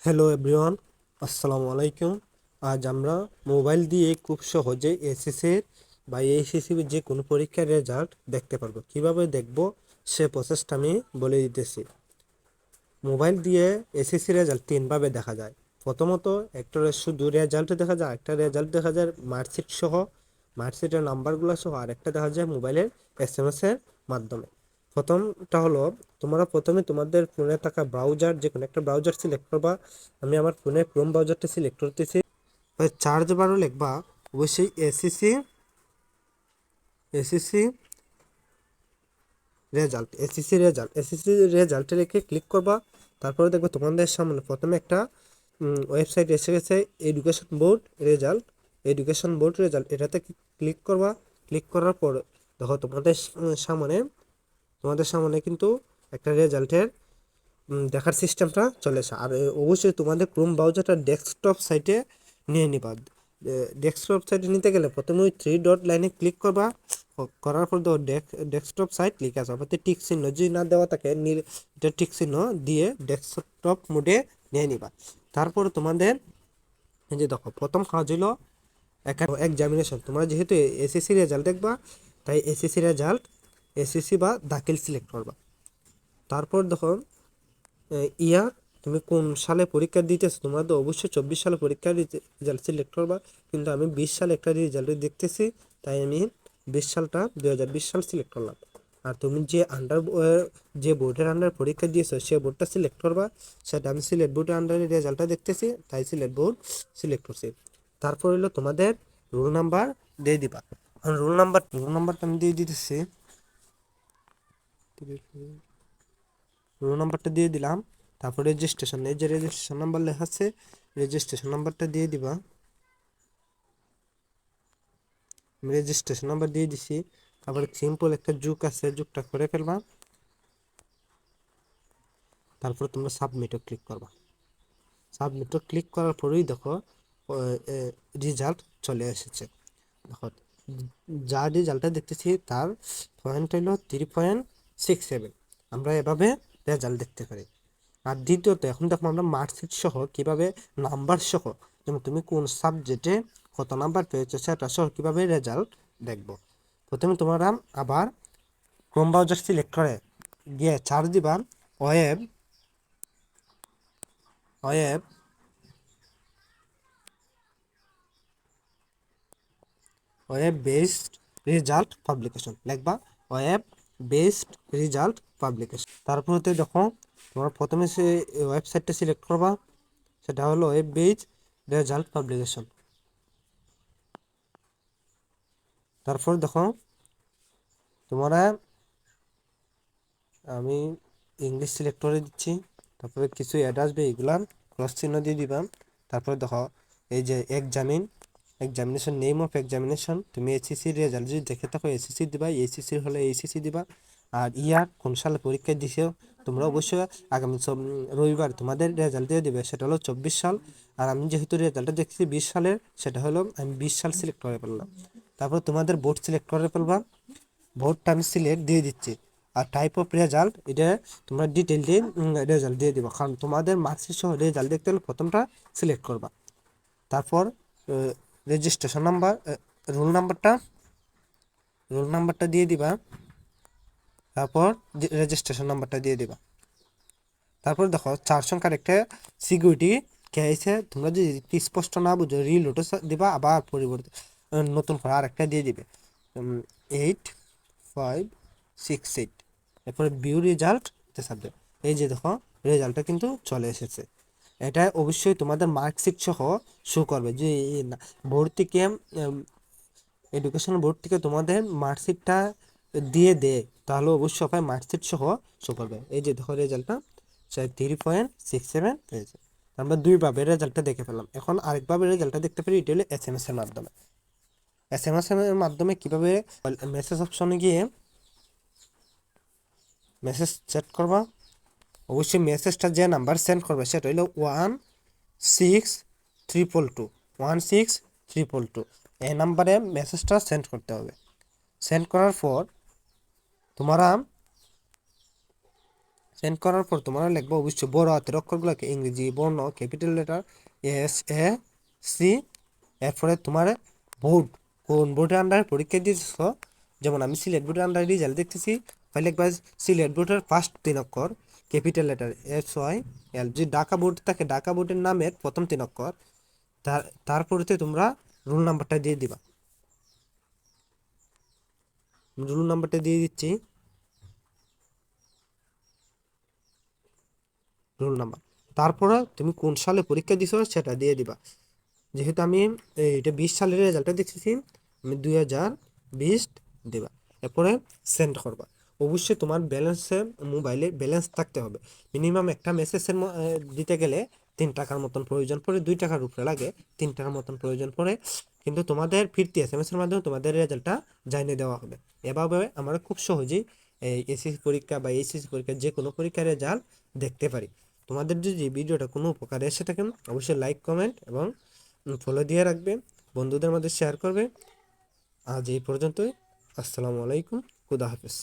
Hello everyone, আসসালামু আলাইকুম। আজ আমরা মোবাইল দিয়ে খুব সহজে এসএসসির বা এইচএসসি যে কোনো পরীক্ষার রেজাল্ট দেখতে পারবো। কিভাবে দেখব সে প্রসেসটা আমি বলে দিতেছি। মোবাইল দিয়ে এসএসসি রেজাল্ট তিনভাবে দেখা যায়। প্রথমত একটা শুধু রেজাল্ট দেখা যায়, একটা রেজাল্ট দেখা যায় মার্কশিট সহ, মার্কশিটের নাম্বারগুলো সহ, আর একটা দেখা যায় মোবাইলের এসএমএস এর মাধ্যমে। প্রথমটা হলো, তোমরা প্রথমে তোমাদের ফোনে থাকা ব্রাউজার, যে কোনো একটা ব্রাউজার সিলেক্ট করবা। আমি আমার ফোনে ক্রোম ব্রাউজারটা সিলেক্ট করতেছি। চার্জ বারও লিখবা অবশ্যই এসএসসি এসএসসি এসএসসি রেজাল্টে রেখে ক্লিক করবা। তারপরে দেখবে তোমাদের সামনে প্রথমে একটা ওয়েবসাইট এসে গেছে, এডুকেশন বোর্ড রেজাল্ট। এটাতে ক্লিক করবা। ক্লিক করার পর দেখো তোমাদের সামনে কিন্তু একটা রেজাল্টের দেখার সিস্টেমটা চলে আসে। আর অবশ্যই তোমাদের ক্রোম ব্রাউজারটা ডেস্কটপ সাইটে নিয়ে নিবা। ডেস্কটপ সাইটে নিতে গেলে প্রথমে ওই থ্রি ডট লাইনে ক্লিক করবা। করার পর তো ডেস্কটপ সাইট লিখে আসবে, অর্থাৎ টিক চিহ্ন যদি না দেওয়া থাকে এটা টিক চিহ্ন দিয়ে ডেস্কটপ মোডে নিয়ে নিবা। তারপর তোমাদের এই যে দেখো, প্রথম কাজ হলো এক্সামিনেশন। তোমরা যেহেতু এসএসসি রেজাল্ট দেখবা, তাই এসএসসি বা দাখিল সিলেক্ট করবা। তারপর দেখো ইয়ার, তুমি কোন সালে পরীক্ষা দিতেছো। তোমরা তো অবশ্যই 24 সালে পরীক্ষার রেজাল্ট সিলেক্ট করবা, কিন্তু আমি 20 সালে একটা রেজাল্ট দেখতেছি, তাই আমি 2020 সাল সিলেক্ট করলাম। আর তুমি যে বোর্ডের আন্ডার পরীক্ষা দিয়েছো সে বোর্ডটা সিলেক্ট করবা। সেটা আমি সিলেট বোর্ডের আন্ডারে রেজাল্টটা দেখতেছি, তাই সিলেট বোর্ড সিলেক্ট করছি। তারপর হলো তোমাদের রোল নাম্বার দিয়ে দিবা। রোল নাম্বারটা আমি দিয়ে দিতেছি। রোল নাম্বারটা দিয়ে দিলাম। তারপর রেজিস্ট্রেশন, এই যে রেজিস্ট্রেশন নাম্বার লেখা আছে, রেজিস্ট্রেশন নাম্বারটা দিয়ে দিবা। আমি রেজিস্ট্রেশন নাম্বার দিয়ে দিছি। তারপরে সিম্পল একটা যুগ আছে, যুগটা করে ফেলবা। তারপর তোমরা সাবমিটও ক্লিক করবা। সাবমিটও ক্লিক করার পরেই দেখো রেজাল্ট চলে এসেছে। দেখো, যা রেজাল্টটা দেখতেছি তার পয়েন্ট হলো 3.67। আমরা এভাবে রেজাল্ট দেখতে পারি। আর দ্বিতীয়ত, এখন দেখো আমরা মার্কশিট সহ কিভাবে নাম্বার সহ, যেমন তুমি কোন সাবজেক্টে কত নাম্বার পেয়েছো সেটা সহ কিভাবে রেজাল্ট দেখবো। প্রথমে তোমরা আবার ক্রোম ব্রাউজার সিলেক্ট করে গিয়ে চার্জ দিবা web web web based result publication লিখবা। Web based result publication. তারপরে দেখো, তোমরা প্রথমে সে ওয়েবসাইটটা সিলেক্ট করবা, সেটা হলো ওয়েব বেসড রেজাল্ট পাবলিকেশন। তারপর দেখো তোমরা, আমি ইংলিশ সিলেক্ট করে দিচ্ছি। তারপরে কিছু অ্যাড আসবে, এগুলার ক্রস চিহ্ন দিয়ে দিবাম। তারপরে দেখো এই যে এক্সামিনেশন, নেম অফ এক্সামিনেশন, তুমি এসএসসির রেজাল্ট যদি দেখে থাকো এসএসসি দিবা, এসএসসির হলে এসএসসি দিবা। আর ইয়ার কোন সালে পরীক্ষা দিছো, তোমরা অবশ্যই আগামী রবিবার তোমাদের রেজাল্ট দিয়ে দিবে, সেটা হলো 24 সাল। আর আমি যেহেতু রেজাল্টটা দেখছি 20 সালের, সেটা হলো আমি 20 সাল সিলেক্ট করে ফেললাম। তারপর তোমাদের বোর্ড সিলেক্ট করে ফেলবা। বোর্ডটা আমি সিলেক্ট দিয়ে দিচ্ছি। আর টাইপ অফ রেজাল্ট, এটা তোমরা ডিটেল দিয়ে রেজাল্ট দিয়ে দিবা, কারণ তোমাদের মার্কশিট সহ রেজাল্ট দেখতে হলে প্রথমটা সিলেক্ট করবা। তারপর রেজিস্ট্রেশন নাম্বার, রোল নাম্বারটা রোল নাম্বারটা দিয়ে দিবা। তারপর রেজিস্ট্রেশন নাম্বারটা দিয়ে দিবা। তারপর দেখো 4 সংখ্যার একটা সিকিউরিটি কেসে, তোমরা যদি স্পষ্ট না বুঝো রিলোডও দিবা, আবার পরিবর্তে নতুন করে আর একটা দিয়ে দিবে 8568। এরপরে ভিউ রেজাল্ট সাবজেক্ট। এই যে দেখো রেজাল্টটা কিন্তু চলে এসেছে। এটা অবশ্যই তোমাদের মার্কশিট সহ শো করবে। যে বোর্ড থেকে এডুকেশন বোর্ড থেকে তোমাদের মার্কশিটটা দিয়ে দেয়, তাহলে অবশ্যই সবাই মার্কশিট সহ শো করবে। এই যে দেখো রেজাল্টটা 3.67 হয়েছে। আমরা দুইভাবে রেজাল্টটা দেখে ফেললাম। এখন আরেকভাবে রেজাল্টটা দেখতে পারি, এটা হলো এসএমএস এর মাধ্যমে। এসএমএস এর মাধ্যমে কিভাবে, মেসেজ অপশনে গিয়ে মেসেজ সেট করবা। অবশ্যই মেসেজটা যে নাম্বার সেন্ড করবে সেটা হলো 16322 এই নাম্বারে মেসেজটা সেন্ড করতে হবে। সেন্ড করার পর তোমরা সেন্ড করার পর তোমরা লিখবো অবশ্যই বড় হাতের অক্ষরগুলোকে ইংরেজি বর্ণ ক্যাপিটাল লেটার SAC। এরপরে তোমার বোর্ড, কোন বোর্ডের আন্ডারে পরীক্ষা দিয়েছ, যেমন আমি সিলেট বোর্ডের আন্ডারে রেজাল্ট দেখতেছি, তাহলে একবার সিলেট বোর্ডের ফার্স্ট 3 অক্ষর ক্যাপিটাল লেটার SYL। যদি ঢাকা বোর্ড থাকে ঢাকা বোর্ডের নামের প্রথম 3 অক্ষর, তারপরেতে তোমরা রোল নাম্বারটা দিয়ে দিবা। রোল নাম্বারটা দিয়ে দিচ্ছি, রোল নাম্বার। তারপরে তুমি কোন সালে পরীক্ষা দিছো সেটা দিয়ে দিবা। যেহেতু আমি এটা 20 সালের রেজাল্টটা দেখতেছি, আমি 2020 দেবা। এরপরে সেন্ড করবা। অবশ্যই তোমার ব্যালেন্সে মোবাইলে ব্যালেন্স থাকতে হবে। মিনিমাম একটা মেসেজের দিতে গেলে 3 টাকার মতন প্রয়োজন পড়ে, 2 টাকার উপরে লাগে, 3 টাকার মতন প্রয়োজন পড়ে। কিন্তু তোমাদের ফিরতি SMS এর মাধ্যমে তোমাদের রেজাল্টটা জানিয়ে দেওয়া হবে। এভাবে আমরা খুব সহজেই এই এসএসসি পরীক্ষা বা এইচএসসি পরীক্ষা যে কোনো পরীক্ষার রেজাল্ট দেখতে পারি। তোমাদের যদি ভিডিওটা কোনো উপকারে এসে থাকেন অবশ্যই লাইক কমেন্ট এবং ফলো দিয়ে রাখবে, বন্ধুদের মধ্যে শেয়ার করবে। আজ এই পর্যন্তই। আসসালামু আলাইকুম, খুদা হাফেজ।